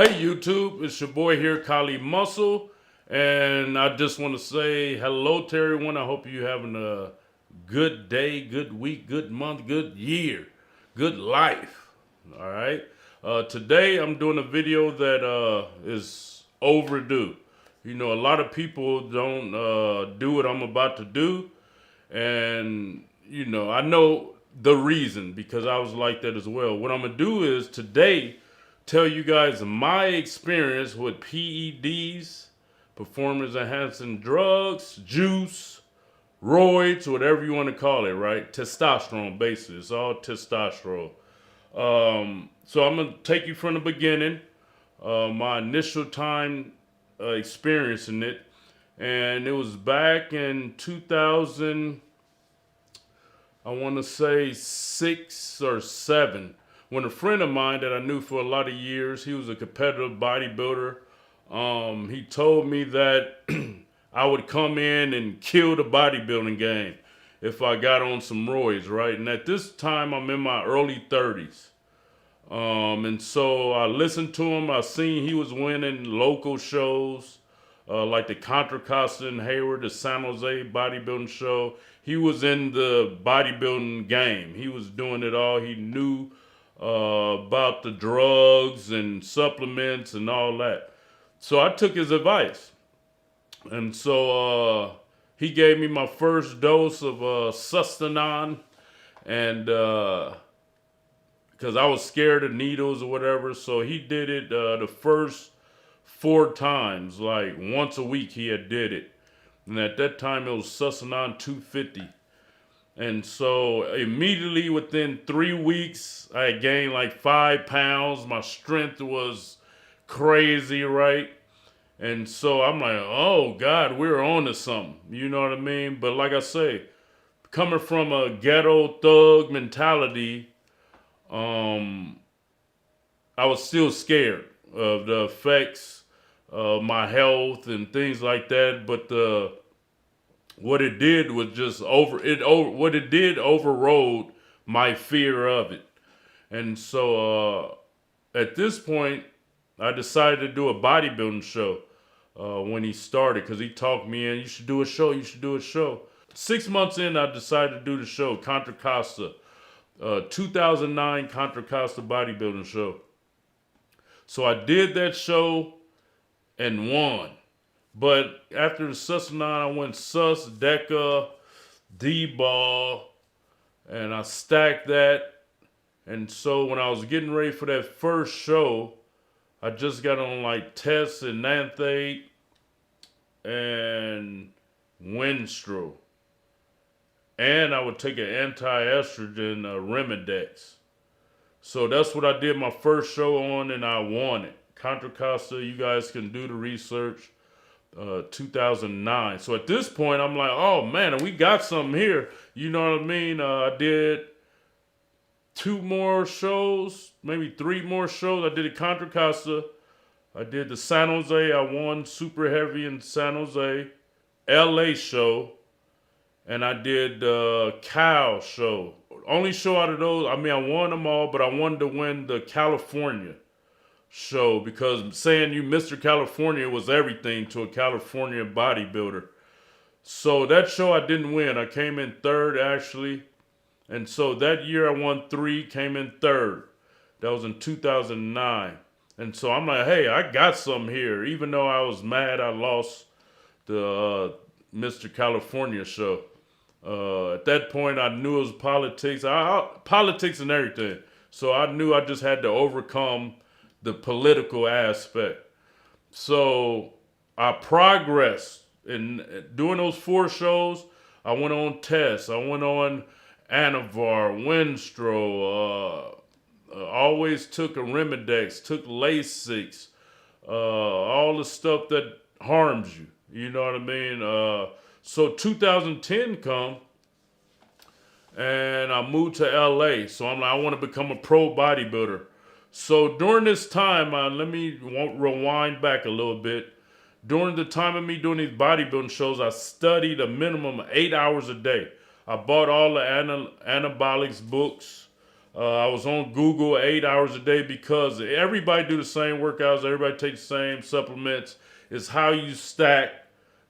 Hey YouTube, it's your boy here, Kali Muscle, and I just want to say hello to everyone. I hope you're having a good day, good week, good month, good year, good life. All right. Today I'm doing a video that is overdue. You know, a lot of people don't do what I'm about to do, and I know the reason because I was like that as well. What I'm gonna do is today tell you guys my experience with PEDs, performance enhancing drugs, juice, roids, whatever you want to call it, right? Testosterone, basically. It's all testosterone. So I'm going to take you from the beginning, my initial time experiencing it. And it was back in 2000, I want to say 6 or 7, when a friend of mine that I knew for a lot of years, he was a competitive bodybuilder. He told me that I would come in and kill the bodybuilding game if I got on some roids, right? And at this time, I'm in my early 30s. And so I listened to him. I seen he was winning local shows like the Contra Costa in Hayward, the San Jose bodybuilding show. He was in the bodybuilding game. He was doing it all. He knew about the drugs and supplements and all that. So I took his advice. And so he gave me my first dose of Sustanon, and because I was scared of needles or whatever. So he did it the first 4 times, like once a week he had did it. And at that time it was Sustanon 250. And so immediately within 3 weeks, I had gained like 5 pounds. My strength was crazy, right? And so I'm like, oh God, we're on to something. You know what I mean? But like I say, coming from a ghetto thug mentality, I was still scared of the effects of my health and things like that. But what it did was just what it did overrode my fear of it. And so at this point, I decided to do a bodybuilding show when he started, because he talked me in. You should do a show. You should do a show. 6 months in, I decided to do the show, Contra Costa, 2009 Contra Costa bodybuilding show. So I did that show and won. But after the Sustanon, I went Sus, Deca, D-Ball, and I stacked that. And so when I was getting ready for that first show, I just got on like Test and Nanthate and Winstrol. And I would take an anti-estrogen Remedex. So that's what I did my first show on, and I won it. Contra Costa, you guys can do the research. 2009. So at this point, I'm like, oh man, we got something here. You know what I mean? I did 2 more shows, maybe 3 more shows. I did a Contra Costa. I did the San Jose. I won super heavy in San Jose. LA show. And I did the Cal show. Only show out of those, I mean, I won them all, but I wanted to win the California show, because saying you Mr. California was everything to a California bodybuilder. So that show I didn't win. I came in 3rd actually. And so that year I won 3, came in 3rd. That was in 2009. And so I'm like, hey, I got something here. Even though I was mad I lost the Mr. California show. At that point I knew it was politics. Politics and everything. So I knew I just had to overcome the political aspect. So I progressed in doing those 4 shows. I went on Test. I went on Anavar, Winstrol. Always took a Remedex, took Lasix, all the stuff that harms you. You know what I mean? So 2010 come, and I moved to LA. So I'm like, I want to become a pro bodybuilder. So during this time, let me rewind back a little bit. During the time of me doing these bodybuilding shows, I studied a minimum of 8 hours a day. I bought all the anabolics books. I was on Google 8 hours a day because everybody do the same workouts. Everybody take the same supplements. It's how you stack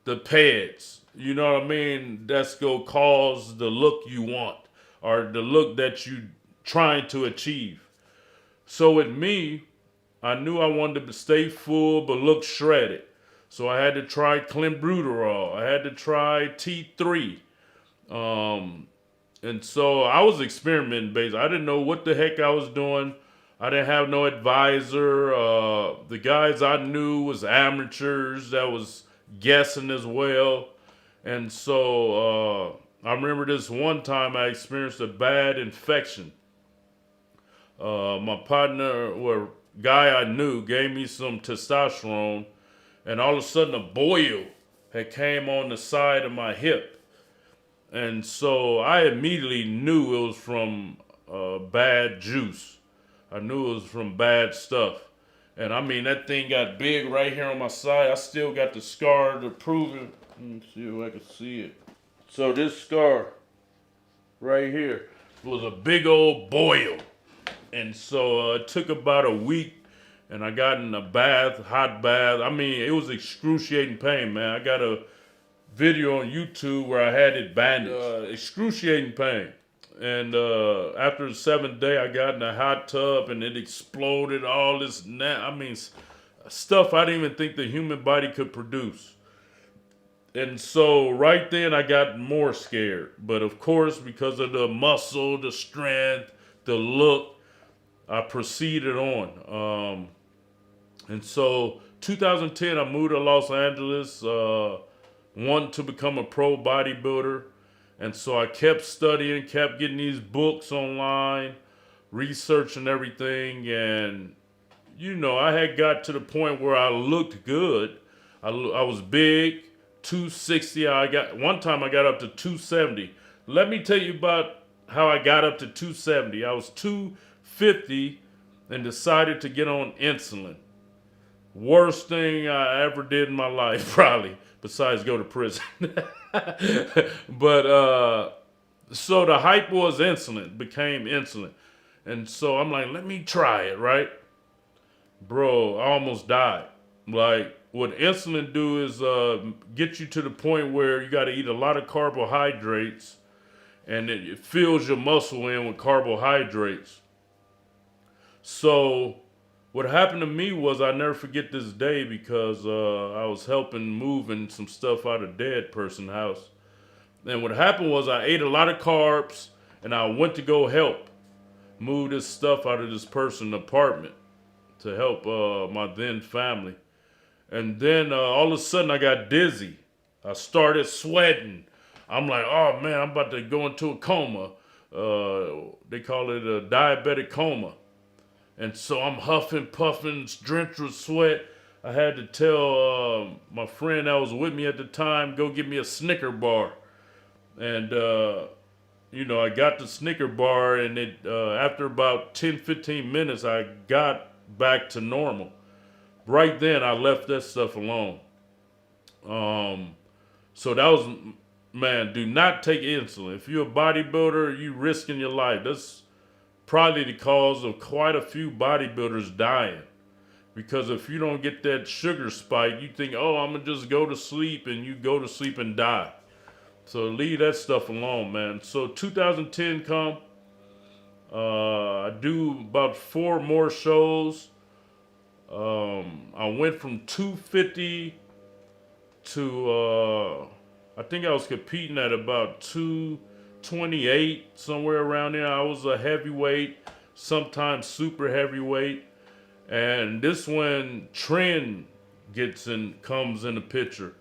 the pads. You know what I mean? That's gonna cause the look you want or the look that you trying to achieve. So with me, I knew I wanted to stay full but look shredded. So I had to try clenbuterol. I had to try T3. Um, and so I was experimenting based. I didn't know what the heck I was doing. I didn't have no advisor. The guys I knew was amateurs that was guessing as well. And so I remember this one time I experienced a bad infection. My partner, or guy I knew, gave me some testosterone, and all of a sudden a boil had came on the side of my hip, and so I immediately knew it was from bad juice. I knew it was from bad stuff, and I mean that thing got big right here on my side. I still got the scar to prove it. Let me see if I can see it. So this scar right here was a big old boil. And so it took about a week, and I got in a bath, hot bath. I mean, it was excruciating pain, man. I got a video on YouTube where I had it bandaged. Excruciating pain. And after the 7th day, I got in a hot tub, and it exploded all this. I mean, stuff I didn't even think the human body could produce. And so right then, I got more scared. But of course, because of the muscle, the strength, the look, I proceeded on. And so 2010, I moved to Los Angeles, wanting to become a pro bodybuilder. And so I kept studying, kept getting these books online, researching everything. And, you know, I had got to the point where I looked good. I was big, 260. One time I got up to 270. Let me tell you about how I got up to 270. I was 250 and decided to get on insulin. Worst thing I ever did in my life, probably, besides go to prison. But so the hype was insulin, became insulin. And so I'm like, let me try it, right? Bro, I almost died. Like, what insulin do is get you to the point where you got to eat a lot of carbohydrates, and it fills your muscle in with carbohydrates. So what happened to me was, I never forget this day, because I was helping moving some stuff out of dead person's house. And what happened was, I ate a lot of carbs, and I went to go help move this stuff out of this person's apartment to help my then family. And then all of a sudden I got dizzy. I started sweating. I'm like, oh man, I'm about to go into a coma. They call it a diabetic coma. And so I'm huffing, puffing, drenched with sweat. I had to tell my friend that was with me at the time, go get me a Snicker bar. And, you know, I got the Snicker bar, and after about 10, 15 minutes, I got back to normal. Right then, I left that stuff alone. So that was, man, do not take insulin. If you're a bodybuilder, you risking your life. That's probably the cause of quite a few bodybuilders dying. Because if you don't get that sugar spike, you think, oh, I'm going to just go to sleep, and you go to sleep and die. So leave that stuff alone, man. So 2010 come, I do about 4 more shows. I went from 250 to, I think I was competing at about 228, somewhere around there. I was a heavyweight, sometimes super heavyweight. And this when trend comes in the picture.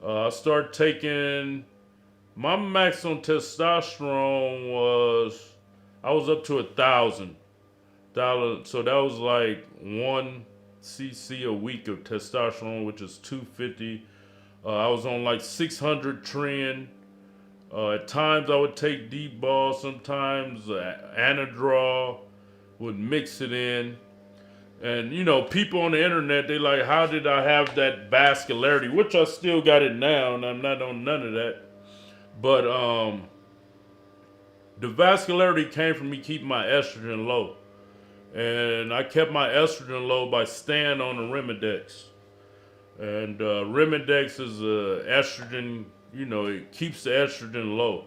I start taking, my max on testosterone was, I was up to $1,000. So that was like 1 cc a week of testosterone, which is 250. I was on like 600 tren. At times I would take deep ball, sometimes Anadrol, would mix it in. And you know, people on the internet, they like, how did I have that vascularity? Which I still got it now, and I'm not on none of that. But The vascularity came from me keeping my estrogen low. And I kept my estrogen low by staying on the Remedex. And Remedex is estrogen, it keeps the estrogen low.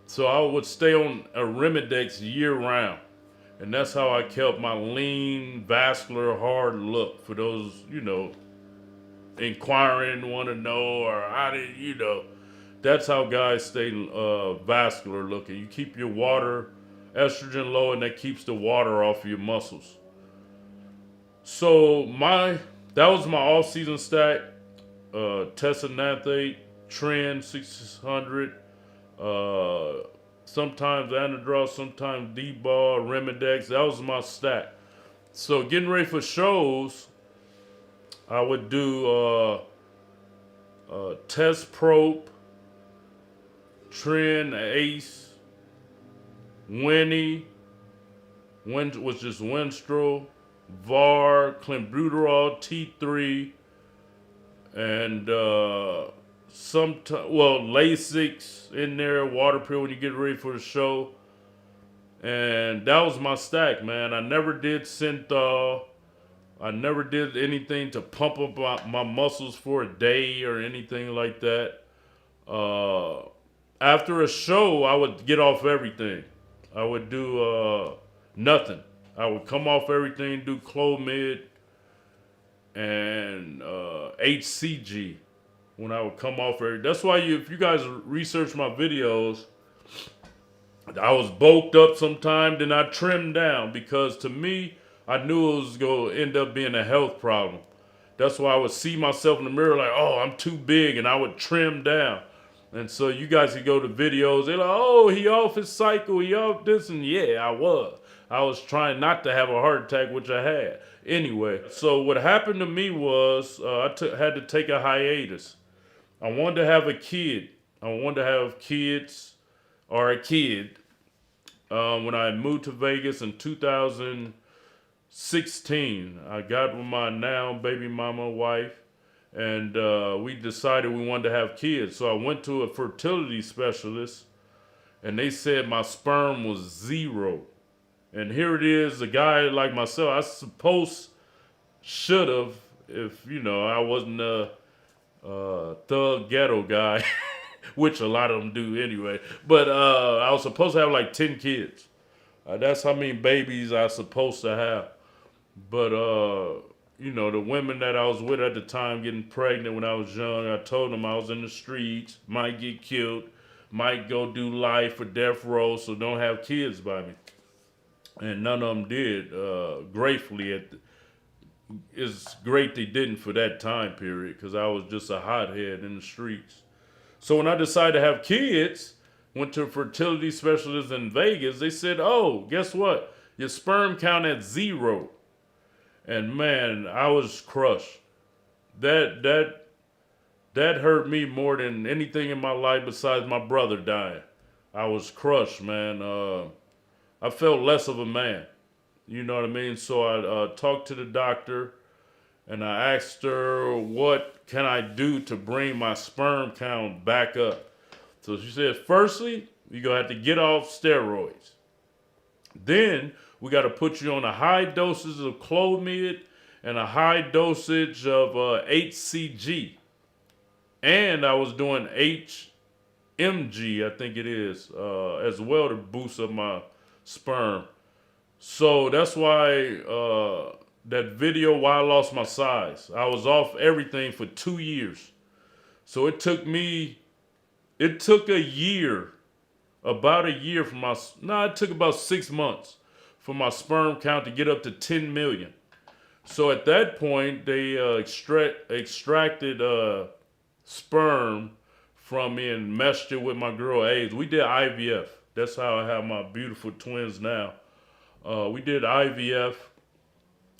So I would stay on a Remedex year round. And that's how I kept my lean, vascular, hard look for those, inquiring, want to know, or how did, that's how guys stay vascular looking. You keep your estrogen low, and that keeps the water off your muscles. So that was my off-season stack. Tessanethate, Trend 600, sometimes Anadrol, sometimes D-Ball, Remedex. That was my stack. So getting ready for shows, I would do Test Probe, Trend, Ace, Winnie, was just Winstrol, VAR, Clenbuterol, T3, and Lasix in there, water pill when you get ready for the show. And that was my stack, man. I never did Synthol. I never did anything to pump up my muscles for a day or anything like that. After a show, I would get off everything. I would do nothing. I would come off everything, do Clomid and HCG when I would come off everything. That's why if you guys research my videos, I was bulked up sometime, then I trimmed down because to me, I knew it was going to end up being a health problem. That's why I would see myself in the mirror like, oh, I'm too big, and I would trim down. And so you guys can go to videos, they're like, oh, he off his cycle, he off this, and yeah, I was. I was trying not to have a heart attack, which I had. Anyway, so what happened to me was I had to take a hiatus. I wanted to have a kid. I wanted to have kids or a kid when I moved to Vegas in 2016. I got with my now baby mama wife, and we decided we wanted to have kids. So I went to a fertility specialist, and they said my sperm was 0. And here it is, a guy like myself, I should have, if, I wasn't a thug ghetto guy, which a lot of them do anyway. But I was supposed to have like 10 kids. That's how many babies I was supposed to have. But, the women that I was with at the time getting pregnant when I was young, I told them I was in the streets, might get killed, might go do life or death row, so don't have kids by me. And none of them did. Gratefully, it's great they didn't for that time period because I was just a hothead in the streets. So when I decided to have kids, went to a fertility specialist in Vegas, they said, oh, guess what? Your sperm count at 0. And man, I was crushed. That hurt me more than anything in my life besides my brother dying. I was crushed, man. I felt less of a man. You know what I mean? So I talked to the doctor and I asked her, what can I do to bring my sperm count back up? So she said, firstly, you're going to have to get off steroids. Then we got to put you on a high dosage of Clomid and a high dosage of HCG. And I was doing HMG, I think it is, as well to boost up my sperm. So that's why that video why I lost my size. I was off everything for 2 years. So it took a year, about a year it took about 6 months for my sperm count to get up to 10 million. So at that point, they extracted sperm from me and meshed it with my girl AIDS. We did IVF. That's how I have my beautiful twins now. We did IVF.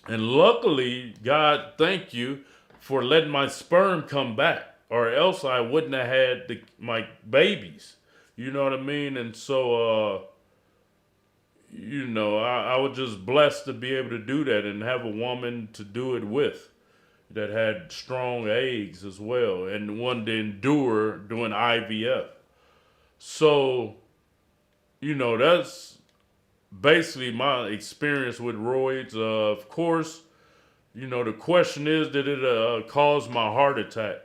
And luckily, God, thank you for letting my sperm come back. Or else I wouldn't have had my babies. You know what I mean? And so, I was just blessed to be able to do that and have a woman to do it with that had strong eggs as well and wanted to endure doing IVF. So that's basically my experience with roids. Of course, the question is, did it cause my heart attack?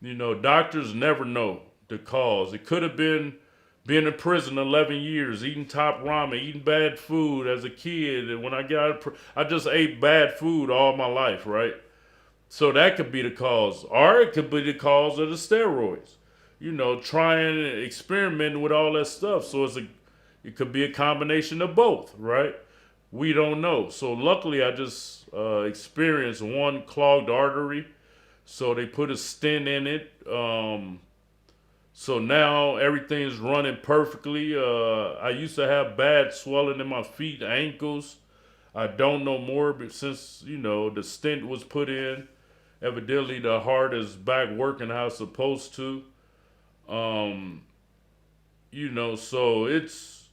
Doctors never know the cause. It could have been being in prison 11 years, eating top ramen, eating bad food as a kid. And when I got out I just ate bad food all my life, right? So that could be the cause. Or it could be the cause of the steroids. Trying and experimenting with all that stuff. So it could be a combination of both, right? We don't know. So luckily, I just experienced one clogged artery. So they put a stent in it. So now everything's running perfectly. I used to have bad swelling in my feet, ankles. I don't know more, but since the stent was put in, evidently the heart is back working how it's supposed to. Um, so it's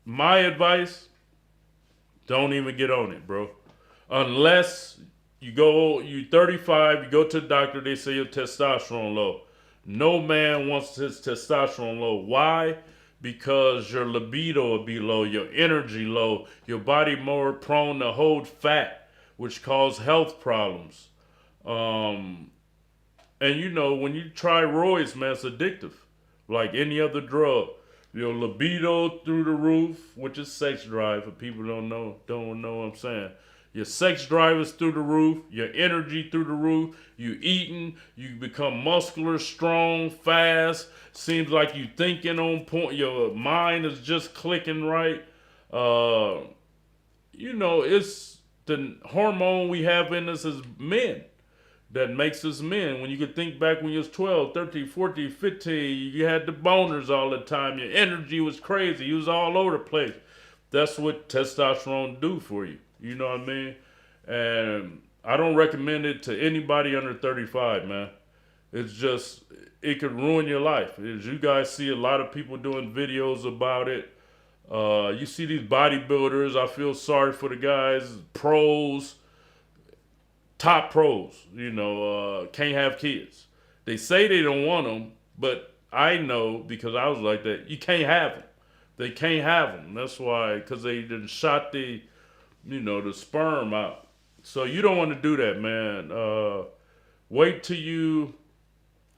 my advice. Don't even get on it, bro. Unless you 35, you go to the doctor, they say your testosterone low. No man wants his testosterone low. Why? Because your libido will be low, your energy low, your body more prone to hold fat, which cause health problems. Um, and when you try roids, man, it's addictive, like any other drug. Your libido through the roof, which is sex drive. For people don't know what I'm saying. Your sex drive is through the roof. Your energy through the roof. You eating. You become muscular, strong, fast. Seems like you thinking on point. Your mind is just clicking right. It's the hormone we have in us as men that makes us men. When you could think back when you was 12, 13, 14, 15, you had the boners all the time. Your energy was crazy. You was all over the place. That's what testosterone do for you. You know what I mean? And I don't recommend it to anybody under 35, man. It's just, it could ruin your life. As you guys see a lot of people doing videos about it. You see these bodybuilders. I feel sorry for the guys, pros, top pros, can't have kids. They say they don't want them, but I know because I was like that. You can't have them. They can't have them. That's why, because they done shot the sperm out. So you don't want to do that, man. Wait till you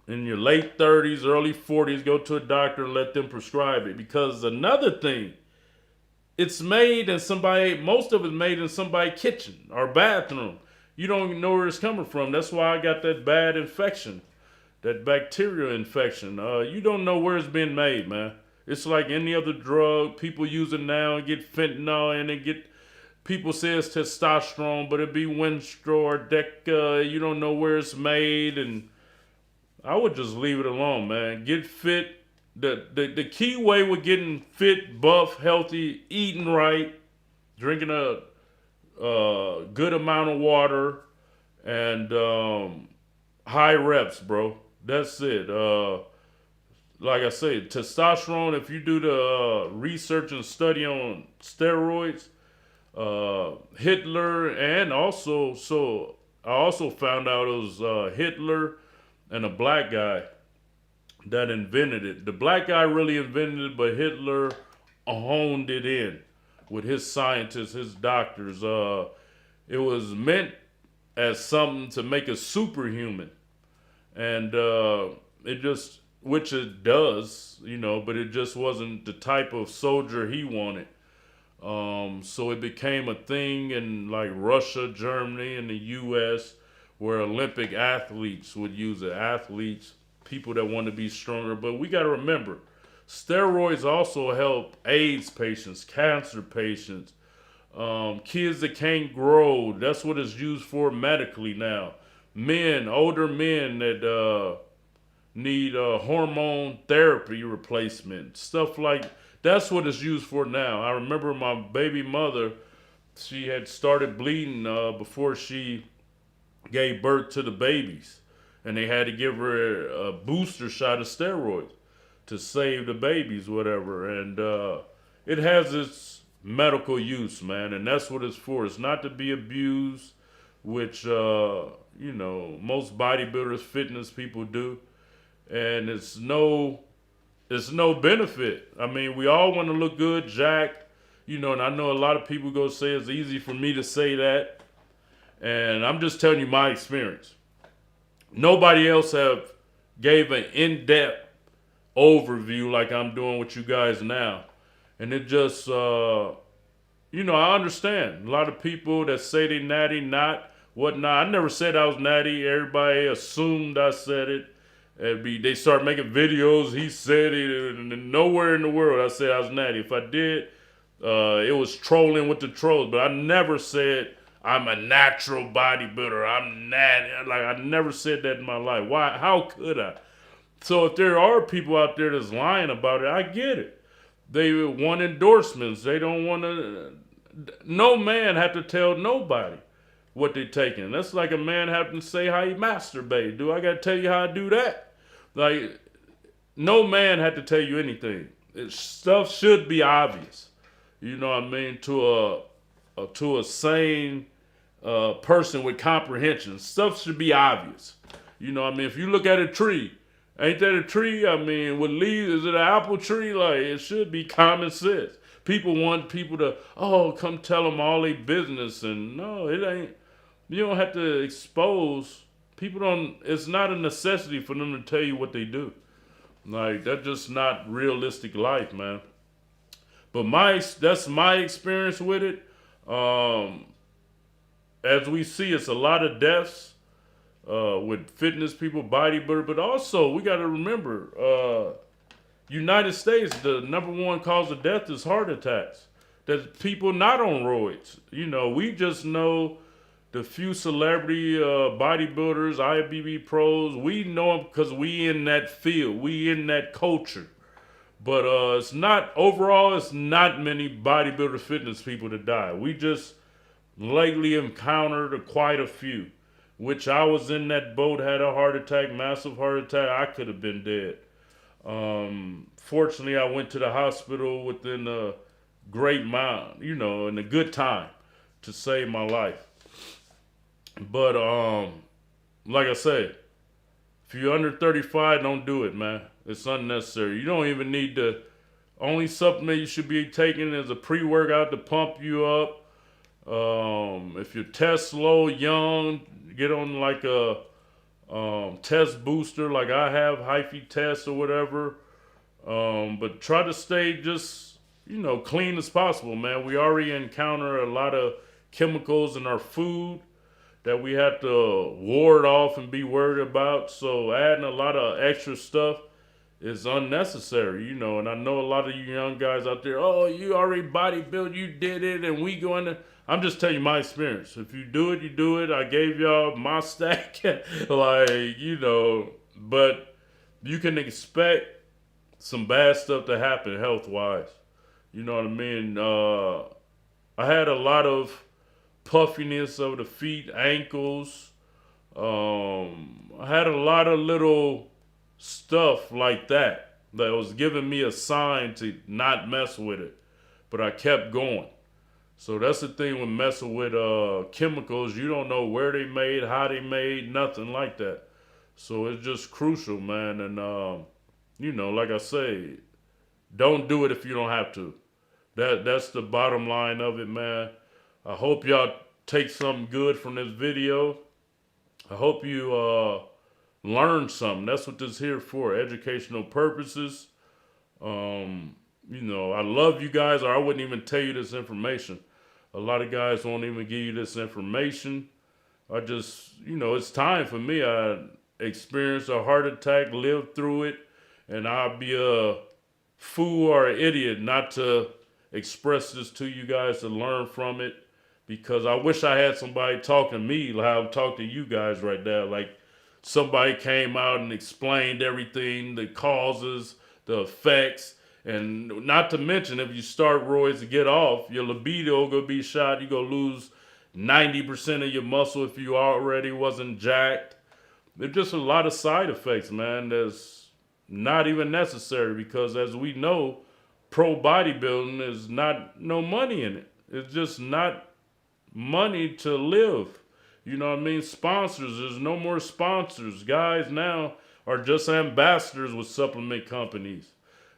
in your late 30s, early 40s, go to a doctor and let them prescribe it. Because another thing, most of it's made in somebody's kitchen or bathroom. You don't even know where it's coming from. That's why I got that bad infection, that bacterial infection. You don't know where it's been made, man. It's like any other drug. People use it now and get fentanyl and people say it's testosterone, but it be Winstrol or Deca. You don't know where it's made, and I would just leave it alone, man. Get fit. The key way with getting fit, buff, healthy, eating right, drinking a good amount of water, and high reps, bro. That's it. Like I said, testosterone, if you do the research and study on steroids, Hitler, and I also found out it was Hitler and a black guy that invented it. The black guy really invented it, but Hitler honed it in with his scientists, his doctors. It was meant as something to make us superhuman. And which it does, but it just wasn't the type of soldier he wanted. So it became a thing in like Russia, Germany, and the U.S. where Olympic athletes would use it. Athletes, people that want to be stronger. But we got to remember, steroids also help AIDS patients, cancer patients, kids that can't grow. That's what it's used for medically now. Older men that need hormone therapy replacement, stuff like that's what it's used for now. I remember my baby mother, she had started bleeding before she gave birth to the babies, and they had to give her a booster shot of steroids to save the babies, whatever. And it has its medical use, man, and that's what it's for. It's not to be abused, which most bodybuilders, fitness people do, and it's no it's no benefit. I mean, we all want to look good, jacked, and I know a lot of people go say it's easy for me to say that, and I'm just telling you my experience. Nobody else have gave an in-depth overview like I'm doing with you guys now, and it just, I understand a lot of people that say they natty, not whatnot. I never said I was natty. Everybody assumed I said it. They start making videos. He said it, and nowhere in the world I said I was natty. If I did, it was trolling with the trolls. But I never said I'm a natural bodybuilder. I'm natty. Like, I never said that in my life. Why? How could I? So if there are people out there that's lying about it, I get it. They want endorsements. They don't want to. No man have to tell nobody what they taking. That's like a man having to say how he masturbate. Do I got to tell you how I do that? Like, no man had to tell you anything. Stuff should be obvious. You know what I mean? To a sane person with comprehension, stuff should be obvious. You know what I mean? If you look at a tree, ain't that a tree? I mean, with leaves, is it an apple tree? Like, it should be common sense. People want people to, come tell them all their business. And no, it ain't. You don't have to expose. People don't, it's not a necessity for them to tell you what they do. Like, that's just not realistic life, man. But that's my experience with it. As we see, it's a lot of deaths with fitness people, bodybuilder, but also we got to remember, United States, the number one cause of death is heart attacks. There's people not on roids. We just know the few celebrity bodybuilders, IFBB pros. We know them because we in that field. We in that culture. But it's not many bodybuilder fitness people that die. We just lately encountered quite a few, which I was in that boat, had a heart attack, massive heart attack. I could have been dead. Fortunately, I went to the hospital within a great amount, in a good time to save my life. But like I said, if you're under 35, don't do it, man. It's unnecessary. You don't even need to. Only supplement you should be taking is a pre-workout to pump you up. If your test low, young, get on like a test booster like I have, hyphy test or whatever. But try to stay just, clean as possible, man. We already encounter a lot of chemicals in our food that we have to ward off and be worried about. So adding a lot of extra stuff is unnecessary, and I know a lot of you young guys out there, you already bodybuilt, you did it, and we going to. I'm just telling you my experience. If you do it, you do it. I gave y'all my stack, but you can expect some bad stuff to happen health-wise. You know what I mean? I had a lot of puffiness of the feet, ankles. I had a lot of little stuff like that was giving me a sign to not mess with it, but I kept going. So that's the thing with messing with chemicals. You don't know where they made, how they made, nothing like that. So it's just crucial, man. And like I say, don't do it if you don't have to. That's the bottom line of it, man. I hope y'all take something good from this video. I hope you learn something. That's what this is here for, educational purposes. I love you guys, or I wouldn't even tell you this information. A lot of guys won't even give you this information. I just, it's time for me. I experienced a heart attack, lived through it, and I'll be a fool or an idiot not to express this to you guys to learn from it, because I wish I had somebody talking to me like I'm talking to you guys right now. Like somebody came out and explained everything, the causes, the effects, and not to mention if you start roids to get off, your libido gonna be shot. You're gonna lose 90% of your muscle if you already wasn't jacked. There's just a lot of side effects, man, that's not even necessary, because as we know, pro bodybuilding is not no money in it. It's just not money to live. You know what I mean? Sponsors, there's no more sponsors. Guys now are just ambassadors with supplement companies.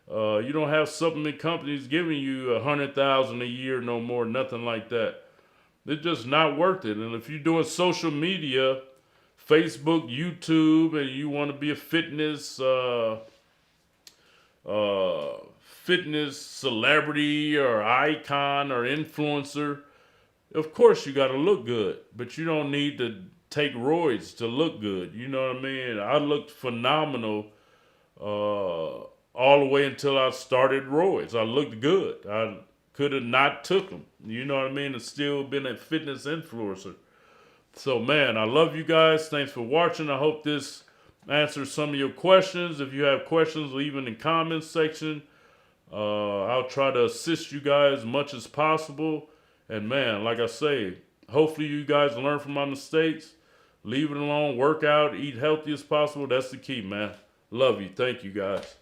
You don't have supplement companies giving you 100,000 a year, no more, nothing like that. It's just not worth it. And if you're doing social media, Facebook, YouTube, and you want to be a fitness celebrity or icon or influencer, of course you got to look good, but you don't need to take roids to look good. You know what I mean? I looked phenomenal all the way until I started roids. I looked good. I could have not took them. You know what I mean? And still been a fitness influencer. So, man, I love you guys. Thanks for watching. I hope this answers some of your questions. If you have questions, leave in the comments section. I'll try to assist you guys as much as possible. And, man, like I say, hopefully you guys learn from my mistakes. Leave it alone. Work out. Eat healthy as possible. That's the key, man. Love you. Thank you, guys.